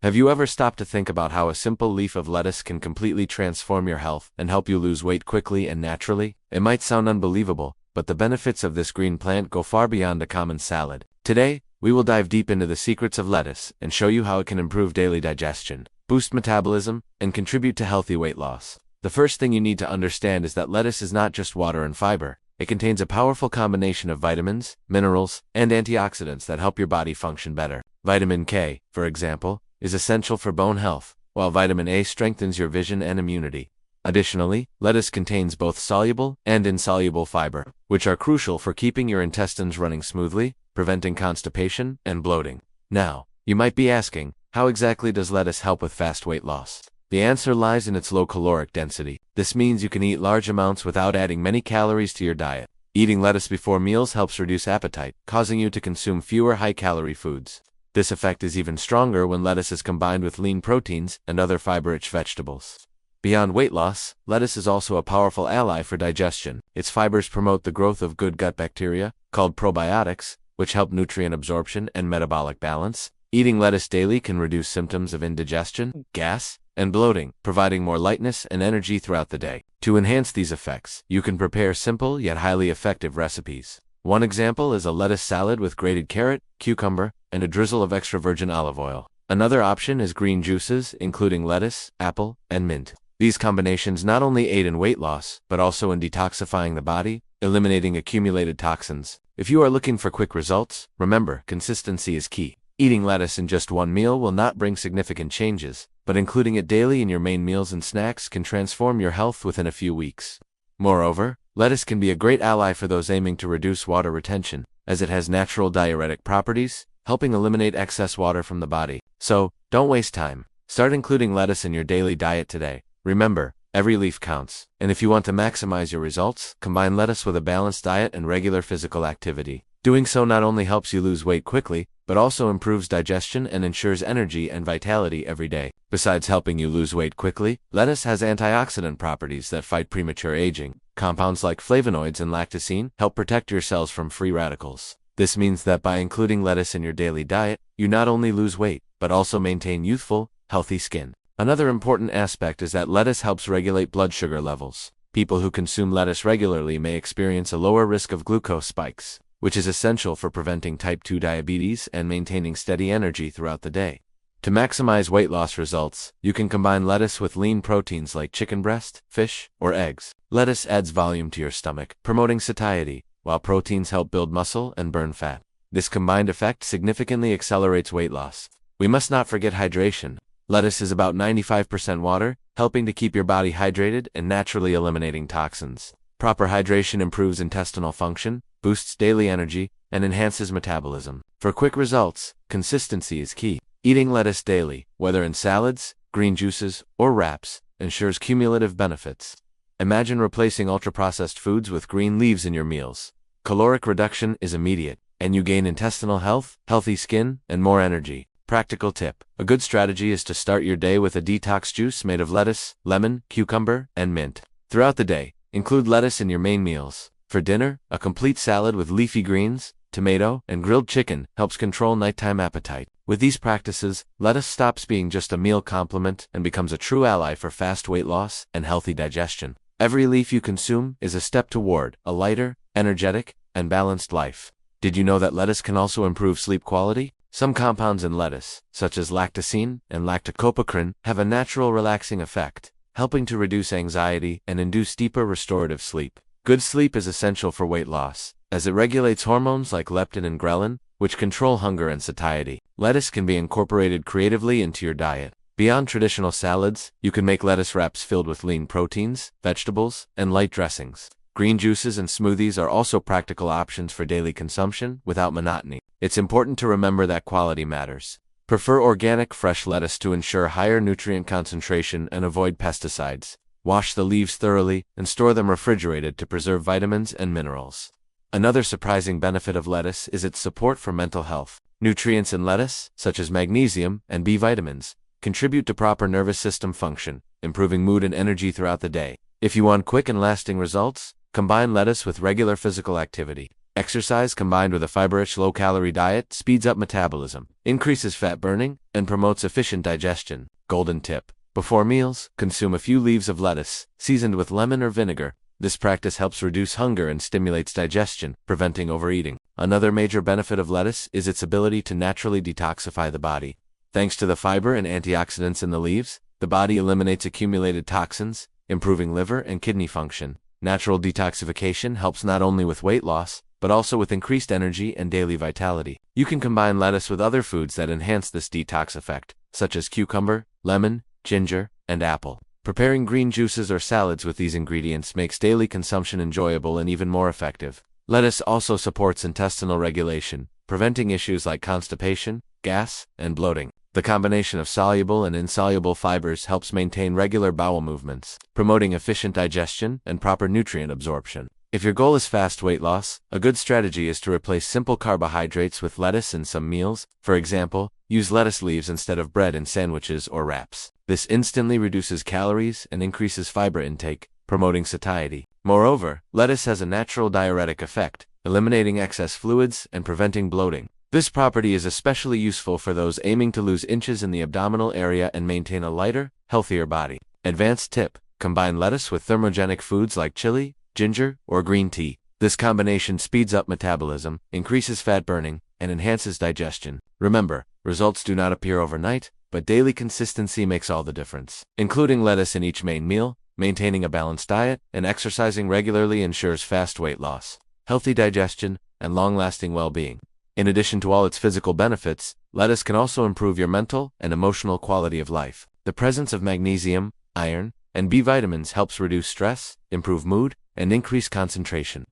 Have you ever stopped to think about how a simple leaf of lettuce can completely transform your health and help you lose weight quickly and naturally? It might sound unbelievable, but the benefits of this green plant go far beyond a common salad. Today, we will dive deep into the secrets of lettuce and show you how it can improve daily digestion, boost metabolism, and contribute to healthy weight loss. The first thing you need to understand is that lettuce is not just water and fiber. It contains a powerful combination of vitamins, minerals, and antioxidants that help your body function better. Vitamin K, for example, is essential for bone health, while vitamin A strengthens your vision and immunity. Additionally, lettuce contains both soluble and insoluble fiber, which are crucial for keeping your intestines running smoothly, preventing constipation and bloating. Now, you might be asking, how exactly does lettuce help with fast weight loss? The answer lies in its low caloric density. This means you can eat large amounts without adding many calories to your diet. Eating lettuce before meals helps reduce appetite, causing you to consume fewer high-calorie foods. This effect is even stronger when lettuce is combined with lean proteins and other fiber-rich vegetables. Beyond weight loss, lettuce is also a powerful ally for digestion. Its fibers promote the growth of good gut bacteria, called probiotics, which help nutrient absorption and metabolic balance. Eating lettuce daily can reduce symptoms of indigestion, gas, and bloating, providing more lightness and energy throughout the day. To enhance these effects, you can prepare simple yet highly effective recipes. One example is a lettuce salad with grated carrot, cucumber, and a drizzle of extra virgin olive oil. Another option is green juices, including lettuce, apple, and mint. These combinations not only aid in weight loss, but also in detoxifying the body, eliminating accumulated toxins. If you are looking for quick results, remember, consistency is key. Eating lettuce in just one meal will not bring significant changes, but including it daily in your main meals and snacks can transform your health within a few weeks. Moreover, lettuce can be a great ally for those aiming to reduce water retention, as it has natural diuretic properties, helping eliminate excess water from the body. So, don't waste time. Start including lettuce in your daily diet today. Remember, every leaf counts, and if you want to maximize your results, combine lettuce with a balanced diet and regular physical activity. Doing so not only helps you lose weight quickly, but also improves digestion and ensures energy and vitality every day. Besides helping you lose weight quickly, lettuce has antioxidant properties that fight premature aging. Compounds like flavonoids and lactosine help protect your cells from free radicals. This means that by including lettuce in your daily diet, you not only lose weight, but also maintain youthful, healthy skin. Another important aspect is that lettuce helps regulate blood sugar levels. People who consume lettuce regularly may experience a lower risk of glucose spikes, which is essential for preventing type 2 diabetes and maintaining steady energy throughout the day. To maximize weight loss results, you can combine lettuce with lean proteins like chicken breast, fish, or eggs. Lettuce adds volume to your stomach, promoting satiety, while proteins help build muscle and burn fat. This combined effect significantly accelerates weight loss. We must not forget hydration. Lettuce is about 95% water, helping to keep your body hydrated and naturally eliminating toxins. Proper hydration improves intestinal function, boosts daily energy, and enhances metabolism. For quick results, consistency is key. Eating lettuce daily, whether in salads, green juices, or wraps, ensures cumulative benefits. Imagine replacing ultra-processed foods with green leaves in your meals. Caloric reduction is immediate, and you gain intestinal health, healthy skin, and more energy. Practical tip: a good strategy is to start your day with a detox juice made of lettuce, lemon, cucumber, and mint. Throughout the day, include lettuce in your main meals. For dinner, a complete salad with leafy greens, tomato, and grilled chicken helps control nighttime appetite. With these practices, lettuce stops being just a meal complement and becomes a true ally for fast weight loss and healthy digestion. Every leaf you consume is a step toward a lighter, energetic, and balanced life. Did you know that lettuce can also improve sleep quality? Some compounds in lettuce, such as lactosine and lactocopacrin, have a natural relaxing effect, helping to reduce anxiety and induce deeper restorative sleep. Good sleep is essential for weight loss, as it regulates hormones like leptin and ghrelin, which control hunger and satiety. Lettuce can be incorporated creatively into your diet. Beyond traditional salads, you can make lettuce wraps filled with lean proteins, vegetables, and light dressings. Green juices and smoothies are also practical options for daily consumption without monotony. It's important to remember that quality matters. Prefer organic, fresh lettuce to ensure higher nutrient concentration and avoid pesticides. Wash the leaves thoroughly and store them refrigerated to preserve vitamins and minerals. Another surprising benefit of lettuce is its support for mental health. Nutrients in lettuce, such as magnesium and B vitamins, contribute to proper nervous system function, improving mood and energy throughout the day. If you want quick and lasting results, combine lettuce with regular physical activity. Exercise combined with a fiber-rich low-calorie diet speeds up metabolism, increases fat burning, and promotes efficient digestion. Golden tip: before meals, consume a few leaves of lettuce, seasoned with lemon or vinegar. This practice helps reduce hunger and stimulates digestion, preventing overeating. Another major benefit of lettuce is its ability to naturally detoxify the body. Thanks to the fiber and antioxidants in the leaves, the body eliminates accumulated toxins, improving liver and kidney function. Natural detoxification helps not only with weight loss, but also with increased energy and daily vitality. You can combine lettuce with other foods that enhance this detox effect, such as cucumber, lemon, ginger, and apple. Preparing green juices or salads with these ingredients makes daily consumption enjoyable and even more effective. Lettuce also supports intestinal regulation, preventing issues like constipation, gas, and bloating. The combination of soluble and insoluble fibers helps maintain regular bowel movements, promoting efficient digestion and proper nutrient absorption. If your goal is fast weight loss, a good strategy is to replace simple carbohydrates with lettuce in some meals. For example, use lettuce leaves instead of bread in sandwiches or wraps. This instantly reduces calories and increases fiber intake, promoting satiety. Moreover, lettuce has a natural diuretic effect, eliminating excess fluids and preventing bloating. This property is especially useful for those aiming to lose inches in the abdominal area and maintain a lighter, healthier body. Advanced tip: combine lettuce with thermogenic foods like chili, ginger, or green tea. This combination speeds up metabolism, increases fat burning, and enhances digestion. Remember, results do not appear overnight, but daily consistency makes all the difference. Including lettuce in each main meal, maintaining a balanced diet, and exercising regularly ensures fast weight loss, healthy digestion, and long-lasting well-being. In addition to all its physical benefits, lettuce can also improve your mental and emotional quality of life. The presence of magnesium, iron, and B vitamins helps reduce stress, improve mood, and increase concentration.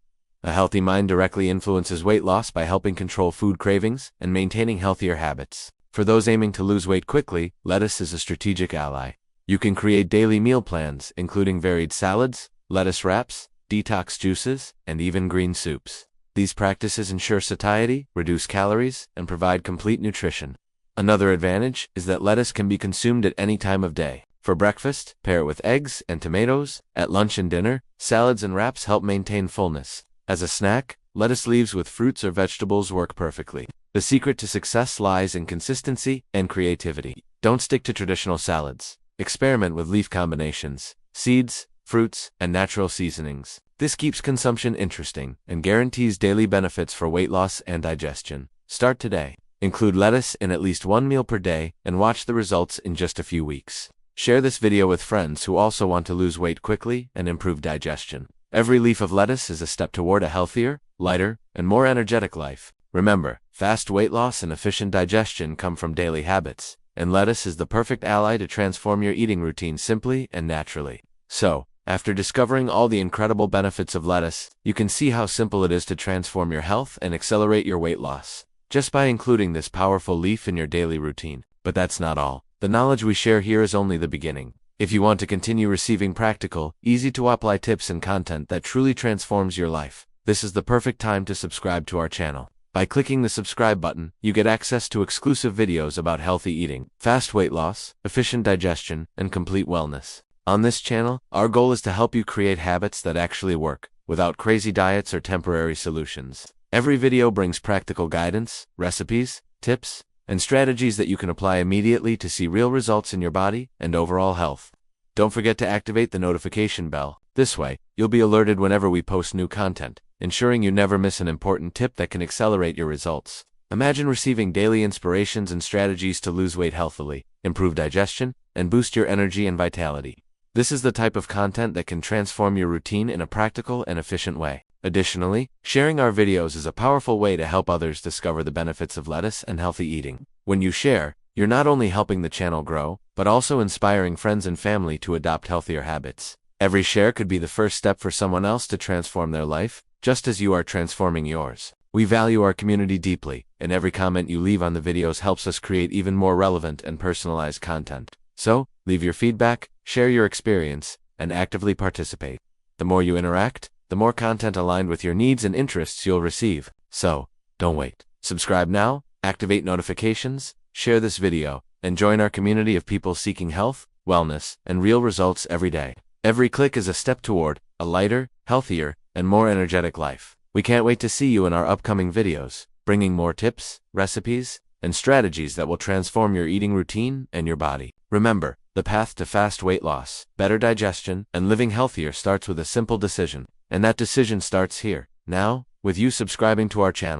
A healthy mind directly influences weight loss by helping control food cravings and maintaining healthier habits. For those aiming to lose weight quickly, lettuce is a strategic ally. You can create daily meal plans, including varied salads, lettuce wraps, detox juices, and even green soups. These practices ensure satiety, reduce calories, and provide complete nutrition. Another advantage is that lettuce can be consumed at any time of day. For breakfast, pair it with eggs and tomatoes. At lunch and dinner, salads and wraps help maintain fullness. As a snack, lettuce leaves with fruits or vegetables work perfectly. The secret to success lies in consistency and creativity. Don't stick to traditional salads. Experiment with leaf combinations, seeds, fruits, and natural seasonings. This keeps consumption interesting and guarantees daily benefits for weight loss and digestion. Start today. Include lettuce in at least one meal per day and watch the results in just a few weeks. Share this video with friends who also want to lose weight quickly and improve digestion. Every leaf of lettuce is a step toward a healthier, lighter, and more energetic life. Remember, fast weight loss and efficient digestion come from daily habits, and lettuce is the perfect ally to transform your eating routine simply and naturally. So, after discovering all the incredible benefits of lettuce, you can see how simple it is to transform your health and accelerate your weight loss, just by including this powerful leaf in your daily routine. But that's not all. The knowledge we share here is only the beginning. If you want to continue receiving practical, easy-to-apply tips and content that truly transforms your life, this is the perfect time to subscribe to our channel. By clicking the subscribe button, you get access to exclusive videos about healthy eating, fast weight loss, efficient digestion, and complete wellness. On this channel, our goal is to help you create habits that actually work, without crazy diets or temporary solutions. Every video brings practical guidance, recipes, tips, and strategies that you can apply immediately to see real results in your body and overall health. Don't forget to activate the notification bell. This way, you'll be alerted whenever we post new content, ensuring you never miss an important tip that can accelerate your results. Imagine receiving daily inspirations and strategies to lose weight healthily, improve digestion, and boost your energy and vitality. This is the type of content that can transform your routine in a practical and efficient way. Additionally, sharing our videos is a powerful way to help others discover the benefits of lettuce and healthy eating. When you share, you're not only helping the channel grow, but also inspiring friends and family to adopt healthier habits. Every share could be the first step for someone else to transform their life, just as you are transforming yours. We value our community deeply, and every comment you leave on the videos helps us create even more relevant and personalized content. So, leave your feedback, share your experience, and actively participate. The more you interact, the more content aligned with your needs and interests you'll receive. So, don't wait. Subscribe now, activate notifications, share this video, and join our community of people seeking health, wellness, and real results every day. Every click is a step toward a lighter, healthier, and more energetic life. We can't wait to see you in our upcoming videos, bringing more tips, recipes, and strategies that will transform your eating routine and your body. Remember, the path to fast weight loss, better digestion, and living healthier starts with a simple decision. And that decision starts here, now, with you subscribing to our channel.